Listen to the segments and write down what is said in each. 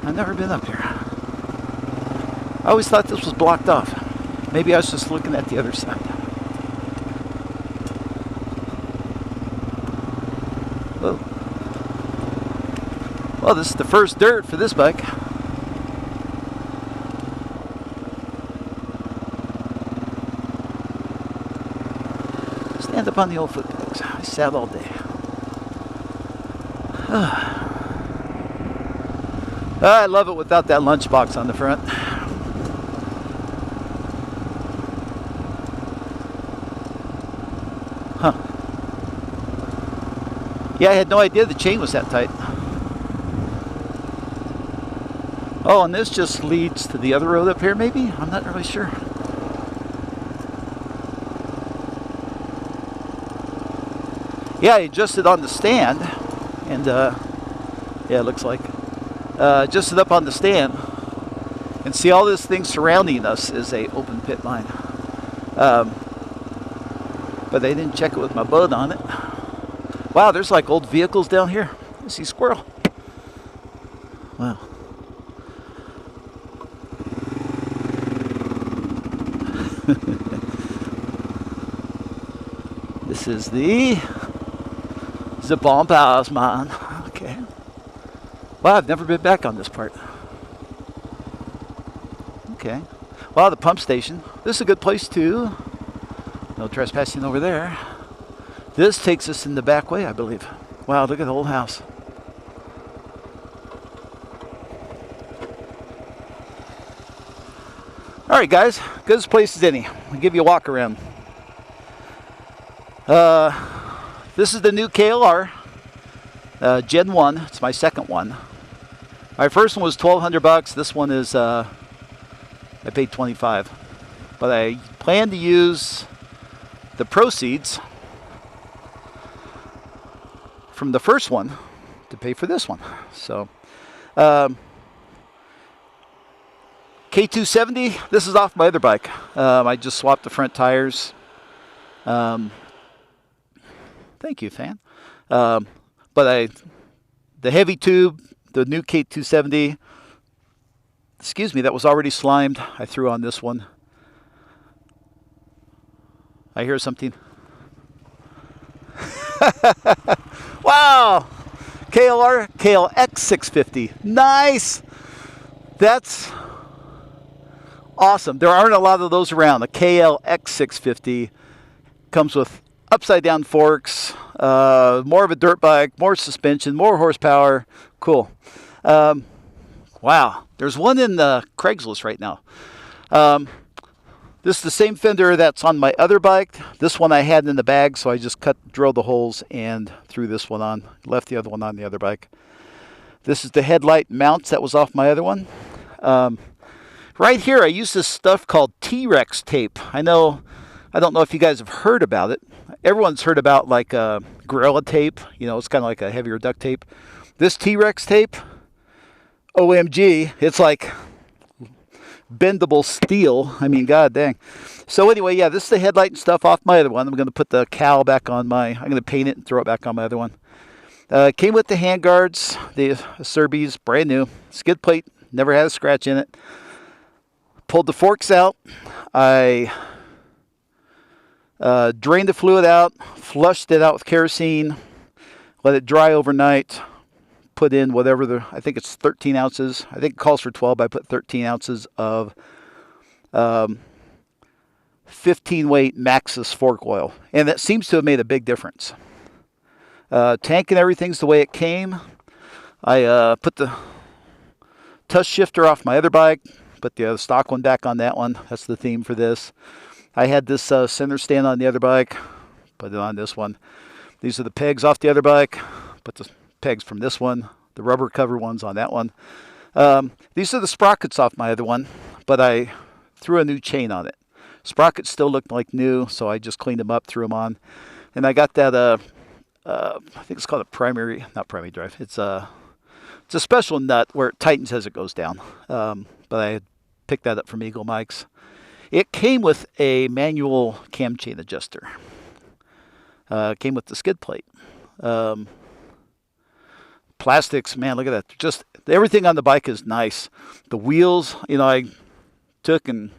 I've never been up here. I always thought this was blocked off. Maybe I was just looking at the other side. Whoa. Well, this is the first dirt for this bike. Stand up on the old foot pegs. I sat all day. I love it without that lunchbox on the front. Huh. Yeah, I had no idea the chain was that tight. Oh, and this just leads to the other road up here, maybe? I'm not really sure. Yeah, I adjusted on the stand, and yeah, it looks like adjusted up on the stand, and see all this thing surrounding us is a open pit line. But they didn't check it with my boat on it. Wow, there's like old vehicles down here. I see squirrel. Wow. This is the bomb house, man. Okay. Wow, I've never been back on this part. Okay. Wow, the pump station. This is a good place too. No trespassing over there. This takes us in the back way, I believe. Wow, look at the old house. All right, guys, good as place as any. I'll give you a walk around. This is the new KLR, Gen 1. It's my second one. My first one was $1,200. This one is, I paid $25. But I plan to use the proceeds from the first one to pay for this one. So, K270, this is off my other bike. I just swapped the front tires. Thank you, fan. But the heavy tube, the new K270, excuse me, that was already slimed. I threw on this one. I hear something. Wow! KLR650. Nice! That's awesome. There aren't a lot of those around. The KLX650 comes with upside down forks, more of a dirt bike, more suspension, more horsepower. Cool. Wow. There's one in Craigslist right now. This is the same fender that's on my other bike. This one I had in the bag, so I just drilled the holes and threw this one on. Left the other one on the other bike. This is the headlight mounts that was off my other one. Right here, I use this stuff called T-Rex tape. I don't know if you guys have heard about it. Everyone's heard about like Gorilla tape. You know, it's kind of like a heavier duct tape. This T-Rex tape, OMG, it's like bendable steel. I mean, god dang. So anyway, yeah, this is the headlight and stuff off my other one. I'm going to put the cowl back on I'm going to paint it and throw it back on my other one. Came with the handguards, the Serbies, brand new. Skid plate, never had a scratch in it. Pulled the forks out. I drained the fluid out, flushed it out with kerosene, let it dry overnight, put in whatever I think it's 13 ounces. I think it calls for 12, but I put 13 ounces of 15 weight Maxxis fork oil. And that seems to have made a big difference. Tank and everything's the way it came. I put the touch shifter off my other bike, put the stock one back on that one. That's the theme for this. I had this center stand on the other bike, put it on this one. These are the pegs off the other bike, put the pegs from this one, the rubber cover ones on that one. These are the sprockets off my other one, but I threw a new chain on it. Sprockets still looked like new, so I just cleaned them up, threw them on. And I got that, I think it's called a not primary drive. It's a special nut where it tightens as it goes down. But I picked that up from Eagle Mike's. It came with a manual cam chain adjuster. Came with the skid plate. plastics, man, look at that. Just everything on the bike is nice. The wheels, you know, I took and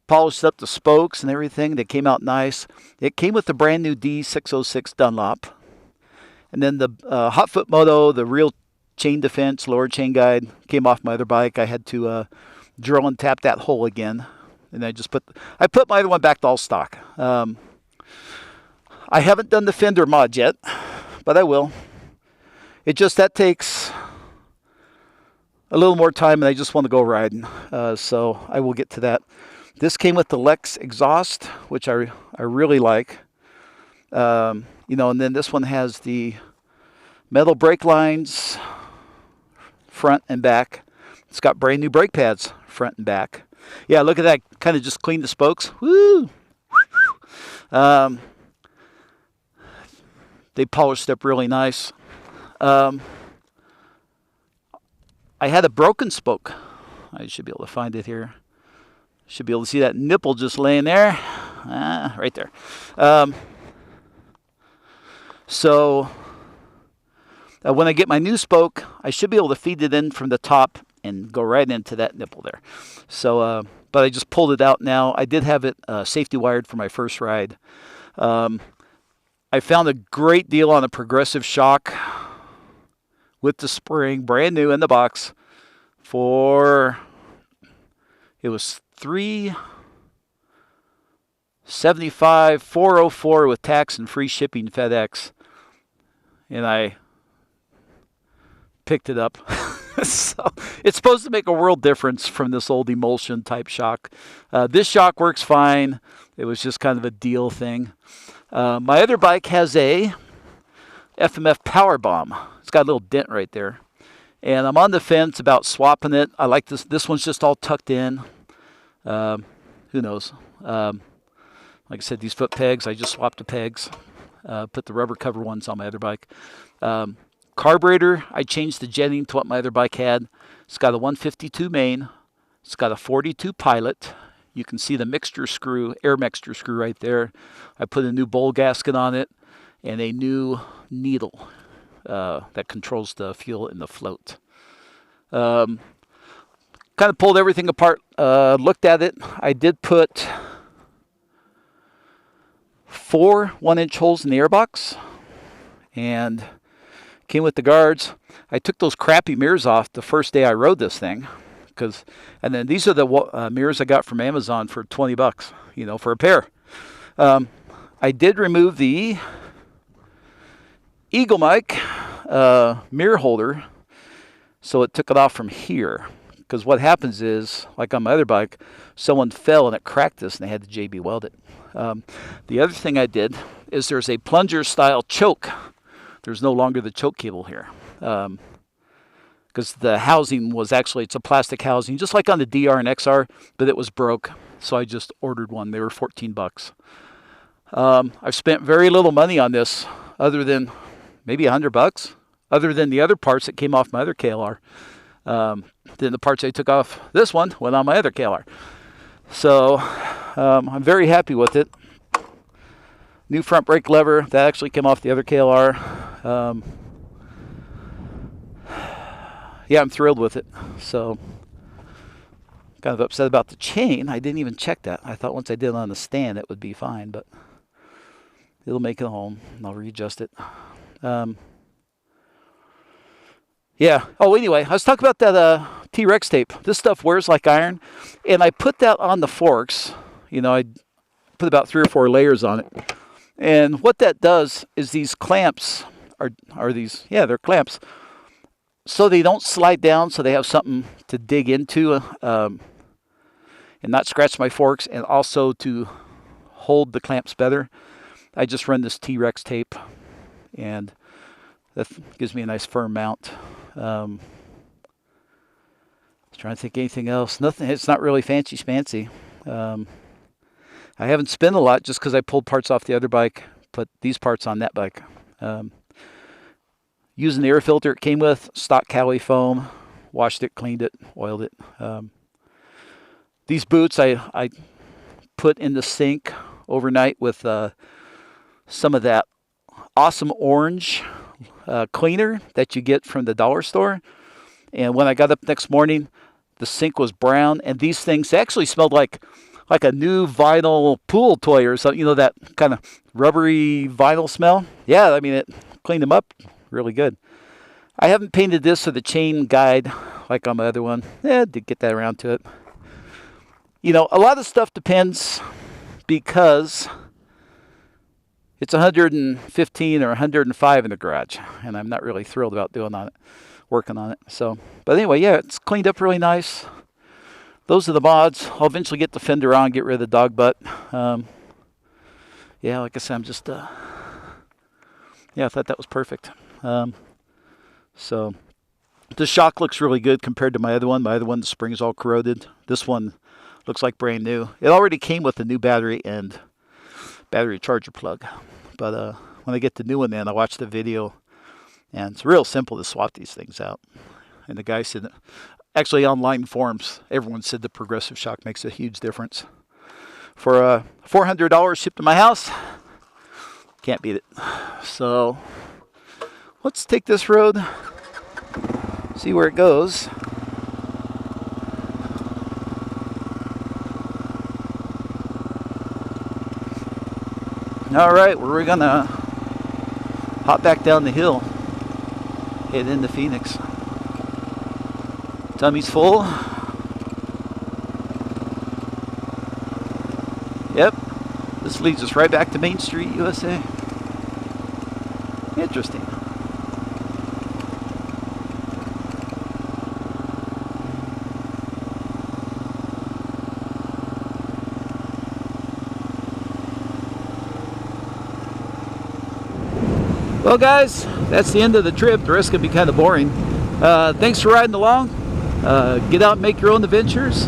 polished up the spokes and everything. They came out nice. It came with the brand new D606 Dunlop. And then the Hot Foot Moto, the real chain defense, lower chain guide, came off my other bike. I had to drill and tap that hole again. And I put my other one back to all stock. I haven't done the fender mod yet, but I will. That takes a little more time, and I just want to go riding. So I will get to that. This came with the Lex exhaust, which I really like. And then this one has the metal brake lines, front and back. It's got brand new brake pads, front and back. Yeah, look at that. Kind of just cleaned the spokes. Woo! They polished up really nice. I had a broken spoke. I should be able to find it here. Should be able to see that nipple just laying there. Right there. When I get my new spoke, I should be able to feed it in from the top and go right into that nipple there. But I just pulled it out now. I did have it safety wired for my first ride. I found a great deal on a progressive shock with the spring, brand new in the box, it was $375, $404 with tax and free shipping FedEx, and I picked it up. So it's supposed to make a world difference from this old emulsion type shock. This shock works fine. It was just kind of a deal thing. My other bike has a FMF power bomb. It's got a little dent right there. And I'm on the fence about swapping it. I like this. This one's just all tucked in. Who knows? Like I said, these foot pegs, I just swapped the pegs. Put the rubber cover ones on my other bike. Carburetor, I changed the jetting to what my other bike had. It's got a 152 main. It's got a 42 pilot. You can see the mixture screw, air mixture screw right there. I put a new bowl gasket on it and a new needle that controls the fuel in the float. Kind of pulled everything apart, looked at it. I did put 4 1-inch holes in the airbox and came with the guards. I took those crappy mirrors off the first day I rode this thing. And then these are the mirrors I got from Amazon for $20, for a pair. I did remove the Eagle Mic mirror holder, so it took it off from here. Because what happens is, like on my other bike, someone fell and it cracked this, and they had to JB weld it. The other thing I did is there's a plunger style choke. There's no longer the choke cable here. Because the housing was it's a plastic housing, just like on the DR and XR, but it was broke. So I just ordered one. They were $14. I've spent very little money on this, other than maybe $100, other than the other parts that came off my other KLR. Then the parts I took off this one went on my other KLR. So I'm very happy with it. New front brake lever, that actually came off the other KLR. Yeah, I'm thrilled with it. So, kind of upset about the chain. I didn't even check that. I thought once I did it on the stand, it would be fine, but it'll make it home, and I'll readjust it. Yeah. Oh, anyway, I was talking about that T-Rex tape. This stuff wears like iron, and I put that on the forks. I put about 3 or 4 layers on it. And what that does is these clamps they're clamps. So they don't slide down, so they have something to dig into and not scratch my forks, and also to hold the clamps better. I just run this T-Rex tape, and that gives me a nice firm mount. I was trying to think anything else. Nothing. It's not really fancy. I haven't spent a lot just because I pulled parts off the other bike, put these parts on that bike. Using the air filter it came with, stock Cali foam, washed it, cleaned it, oiled it. These boots I put in the sink overnight with some of that awesome orange cleaner that you get from the dollar store. And when I got up next morning, the sink was brown, and these things actually smelled like a new vinyl pool toy or something. You know, that kind of rubbery vinyl smell. Yeah, I mean, it cleaned them up really good. I haven't painted this with the chain guide like on my other one. Did get that around to it. You know, a lot of stuff depends because it's 115 or 105 in the garage, and I'm not really thrilled about working on it. So, but anyway, yeah, it's cleaned up really nice. Those are the mods. I'll eventually get the fender on, get rid of the dog butt. Yeah, like I said, I'm just, I thought that was perfect. So the shock looks really good compared to my other one. My other one, the spring's all corroded. This one looks like brand new. It already came with a new battery and battery charger plug. But when I get the new one in, I watch the video, and it's real simple to swap these things out. And the guy said, actually online forums, everyone said the progressive shock makes a huge difference. For $400 shipped to my house, can't beat it. So let's take this road, see where it goes. All right, we're gonna hop back down the hill, head into Phoenix. Tummy's full. Yep, this leads us right back to Main Street, USA. Interesting. Well, guys, that's the end of the trip. The rest can be kind of boring. Thanks for riding along. Get out and make your own adventures.